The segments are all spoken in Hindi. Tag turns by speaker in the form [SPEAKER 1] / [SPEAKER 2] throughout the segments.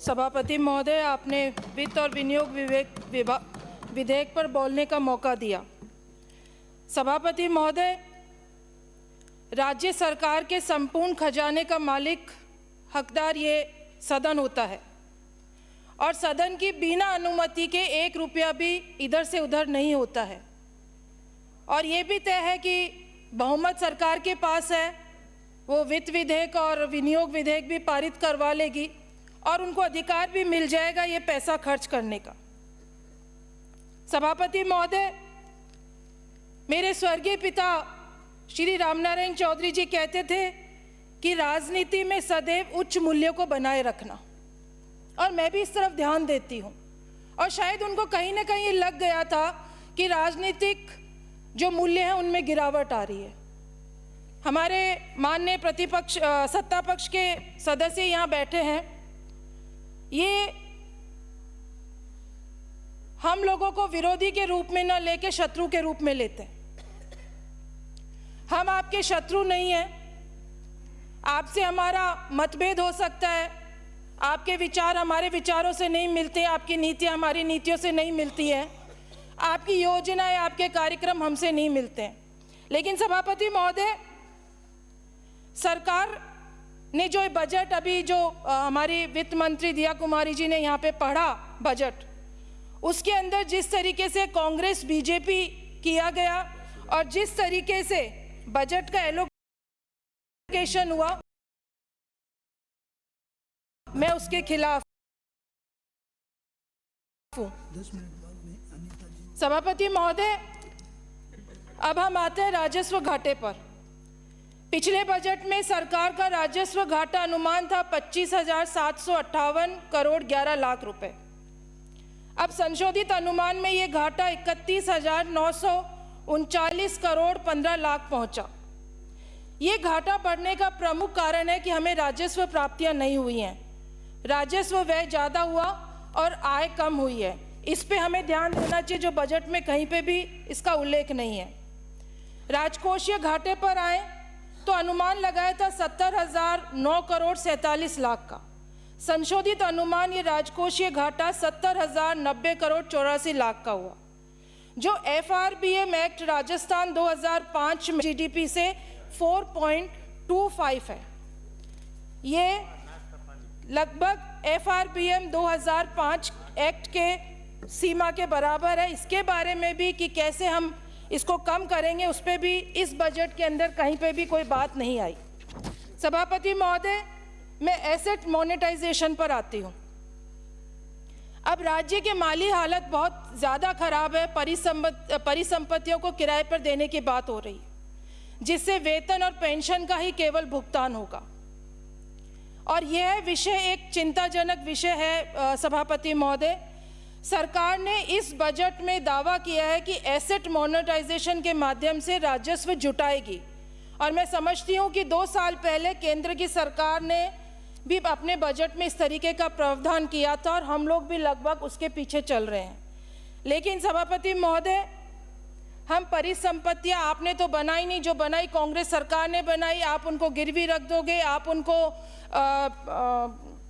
[SPEAKER 1] सभापति महोदय, आपने वित्त और विनियोग विधेयक पर बोलने का मौका दिया। सभापति महोदय, राज्य सरकार के संपूर्ण खजाने का मालिक हकदार ये सदन होता है और सदन की बिना अनुमति के 1 रुपया भी इधर से उधर नहीं होता है। और ये भी तय है कि बहुमत सरकार के पास है, वो वित्त विधेयक और विनियोग विधेयक भी पारित करवा लेगी और उनको अधिकार भी मिल जाएगा ये पैसा खर्च करने का। सभापति महोदय, मेरे स्वर्गीय पिता श्री रामनारायण चौधरी जी कहते थे कि राजनीति में सदैव उच्च मूल्यों को बनाए रखना, और मैं भी इस तरफ ध्यान देती हूँ। और शायद उनको कहीं ना कहीं लग गया था कि राजनीतिक जो मूल्य हैं उनमें गिरावट आ रही है। हमारे माननीय प्रतिपक्ष सत्ता पक्ष के सदस्य यहाँ बैठे हैं, ये हम लोगों को विरोधी के रूप में न लेके शत्रु के रूप में लेते हैं। हम आपके शत्रु नहीं हैं, आपसे हमारा मतभेद हो सकता है, आपके विचार हमारे विचारों से नहीं मिलते, आपकी नीतियाँ हमारी नीतियों से नहीं मिलती है, आपकी योजनाएं आपके कार्यक्रम हमसे नहीं मिलते हैं। लेकिन सभापति महोदय, सरकार ने जो बजट अभी जो हमारी वित्त मंत्री दिया कुमारी जी ने यहाँ पे पढ़ा बजट, उसके अंदर जिस तरीके से कांग्रेस बीजेपी किया गया और जिस तरीके से बजट का एलोकेशन हुआ, मैं उसके खिलाफ हूँ। सभापति महोदय, अब हम आते हैं राजस्व घाटे पर। पिछले बजट में सरकार का राजस्व घाटा अनुमान था 25,758 करोड़ 11 लाख रुपए। अब संशोधित अनुमान में ये घाटा 31,939 करोड़ 15 लाख पहुंचा। ये घाटा बढ़ने का प्रमुख कारण है कि हमें राजस्व प्राप्तियां नहीं हुई हैं, राजस्व व्यय ज़्यादा हुआ और आय कम हुई है। इस पे हमें ध्यान देना चाहिए, जो बजट में कहीं पे भी इसका उल्लेख नहीं है। राजकोषीय घाटे पर आए तो अनुमान लगाया था 70,009 करोड़ 47 लाख का। संशोधित अनुमान ये राजकोषीय घाटा 70,090 करोड़ 84 लाख का हुआ। जो FRBM एक्ट राजस्थान 2005 में GDP से 4.25 है, ये लगभग FRBM 2005 एक्ट के सीमा के बराबर है। इसके बारे में भी कि कैसे हम इसको कम करेंगे, उस पर भी इस बजट के अंदर कहीं पे भी कोई बात नहीं आई। सभापति महोदय, मैं एसेट मोनेटाइजेशन पर आती हूँ। अब राज्य के माली हालत बहुत ज़्यादा खराब है, परिसंपत्तियों को किराए पर देने की बात हो रही है, जिससे वेतन और पेंशन का ही केवल भुगतान होगा। और यह विषय एक चिंताजनक विषय है। सभापति महोदय, सरकार ने इस बजट में दावा किया है कि एसेट मोनेटाइजेशन के माध्यम से राजस्व जुटाएगी, और मैं समझती हूँ कि 2 साल पहले केंद्र की सरकार ने भी अपने बजट में इस तरीके का प्रावधान किया था और हम लोग भी लगभग उसके पीछे चल रहे हैं। लेकिन सभापति महोदय, हम परिसंपत्तियाँ आपने तो बनाई नहीं, जो बनाई कांग्रेस सरकार ने बनाई। आप उनको गिरवी रख दोगे, आप उनको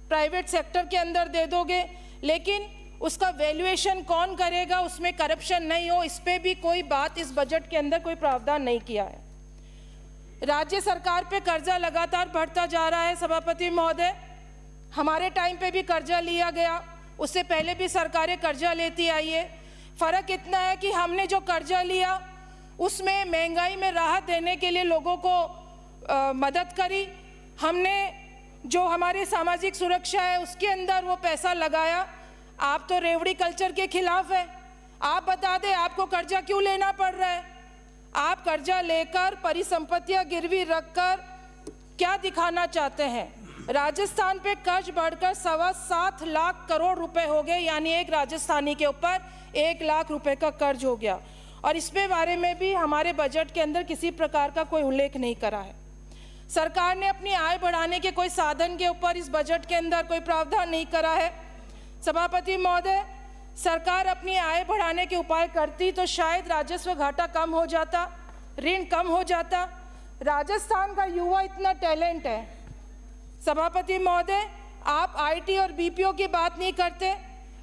[SPEAKER 1] प्राइवेट सेक्टर के अंदर दे दोगे, लेकिन उसका वैल्यूएशन कौन करेगा, उसमें करप्शन नहीं हो, इस पे भी कोई बात इस बजट के अंदर कोई प्रावधान नहीं किया है। राज्य सरकार पे कर्जा लगातार बढ़ता जा रहा है। सभापति महोदय, हमारे टाइम पे भी कर्जा लिया गया, उससे पहले भी सरकारें कर्जा लेती आई है। फ़र्क इतना है कि हमने जो कर्जा लिया उसमें महंगाई में राहत देने के लिए लोगों को मदद करी। हमने जो हमारे सामाजिक सुरक्षा है उसके अंदर वो पैसा लगाया। आप तो रेवड़ी कल्चर के खिलाफ है। आप बता दें, आपको कर्जा क्यों लेना पड़ रहा है? आप कर्जा लेकर परिसंपत्तियां गिरवी रखकर क्या दिखाना चाहते हैं? राजस्थान पे कर्ज बढ़कर 7.25 लाख करोड़ रुपए हो गए, यानी एक राजस्थानी के ऊपर 1 लाख रुपए का कर्ज हो गया। और इस पे बारे में भी हमारे बजट के अंदर किसी प्रकार का कोई उल्लेख नहीं करा है। सरकार ने अपनी आय बढ़ाने के कोई साधन के ऊपर इस बजट के अंदर कोई प्रावधान नहीं करा है। सभापति महोदय, सरकार अपनी आय बढ़ाने के उपाय करती तो शायद राजस्व घाटा कम हो जाता, ऋण कम हो जाता। राजस्थान का युवा इतना टैलेंट है। सभापति महोदय, आप आईटी और बीपीओ की बात नहीं करते,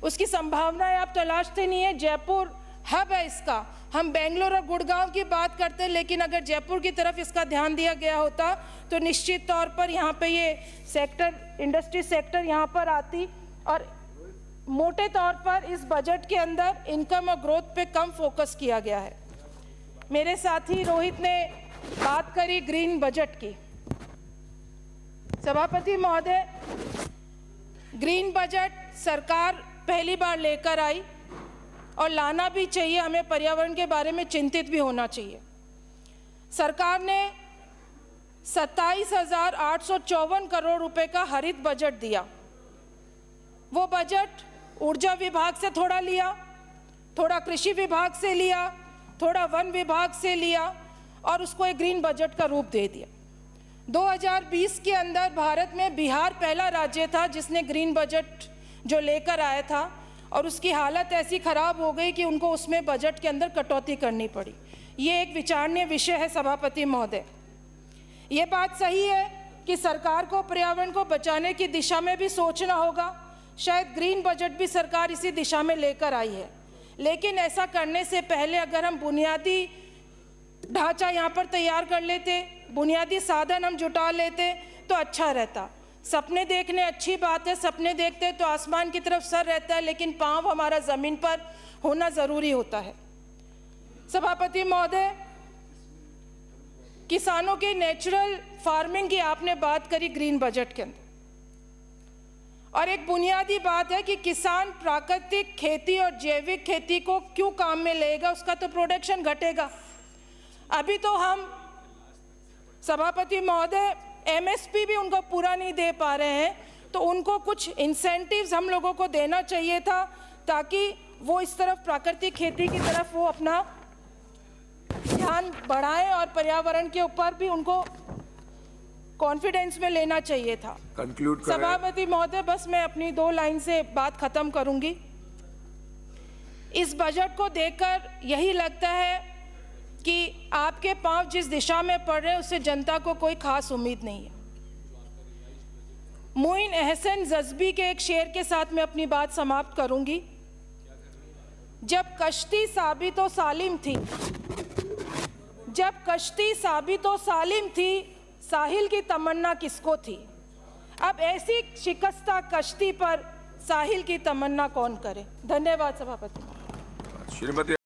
[SPEAKER 1] उसकी संभावनाएं आप तलाशते नहीं है। जयपुर हब है इसका। हम बेंगलोर और गुड़गांव की बात करते हैं, लेकिन अगर जयपुर की तरफ इसका ध्यान दिया गया होता तो निश्चित तौर पर यहाँ पे ये सेक्टर, इंडस्ट्री सेक्टर यहाँ पर आती। और मोटे तौर पर इस बजट के अंदर इनकम और ग्रोथ पे कम फोकस किया गया है। मेरे साथी रोहित ने बात करी ग्रीन बजट की। सभापति महोदय, ग्रीन बजट सरकार पहली बार लेकर आई और लाना भी चाहिए। हमें पर्यावरण के बारे में चिंतित भी होना चाहिए। सरकार ने 27,854 करोड़ रुपए का हरित बजट दिया। वो बजट ऊर्जा विभाग से थोड़ा लिया, थोड़ा कृषि विभाग से लिया, थोड़ा वन विभाग से लिया और उसको एक ग्रीन बजट का रूप दे दिया। 2020 के अंदर भारत में बिहार पहला राज्य था जिसने ग्रीन बजट जो लेकर आया था, और उसकी हालत ऐसी खराब हो गई कि उनको उसमें बजट के अंदर कटौती करनी पड़ी। ये एक विचारणीय विषय है सभापति महोदय। ये बात सही है कि सरकार को पर्यावरण को बचाने की दिशा में भी सोचना होगा। शायद ग्रीन बजट भी सरकार इसी दिशा में लेकर आई है, लेकिन ऐसा करने से पहले अगर हम बुनियादी ढांचा यहाँ पर तैयार कर लेते, बुनियादी साधन हम जुटा लेते तो अच्छा रहता। सपने देखने अच्छी बात है, सपने देखते तो आसमान की तरफ सर रहता है, लेकिन पांव हमारा जमीन पर होना जरूरी होता है। सभापति महोदय, किसानों की नेचुरल फार्मिंग की आपने बात करी ग्रीन बजट के अंदर, और एक बुनियादी बात है कि किसान प्राकृतिक खेती और जैविक खेती को क्यों काम में लेगा, उसका तो प्रोडक्शन घटेगा। अभी तो हम सभापति महोदय एमएसपी भी उनको पूरा नहीं दे पा रहे हैं, तो उनको कुछ इंसेंटिव्स हम लोगों को देना चाहिए था ताकि वो इस तरफ प्राकृतिक खेती की तरफ वो अपना ध्यान बढ़ाएं और पर्यावरण के ऊपर भी उनको कॉन्फिडेंस में लेना चाहिए था।
[SPEAKER 2] कंक्लूड करें।
[SPEAKER 1] सभापति महोदय, बस मैं अपनी 2 लाइन से बात खत्म करूंगी। इस बजट को देखकर यही लगता है कि आपके पांव जिस दिशा में पड़ रहे हैं उससे जनता को कोई खास उम्मीद नहीं है। मोइन एहसन जज्बी के एक शेर के साथ मैं अपनी बात समाप्त करूंगी। जब कश्ती साबितो सालिम थी, जब कश्ती साबितो सालिम थी, साहिल की तमन्ना किसको थी? अब ऐसी शिकस्ता कश्ती पर साहिल की तमन्ना कौन करे? धन्यवाद सभापति।
[SPEAKER 2] श्रीमती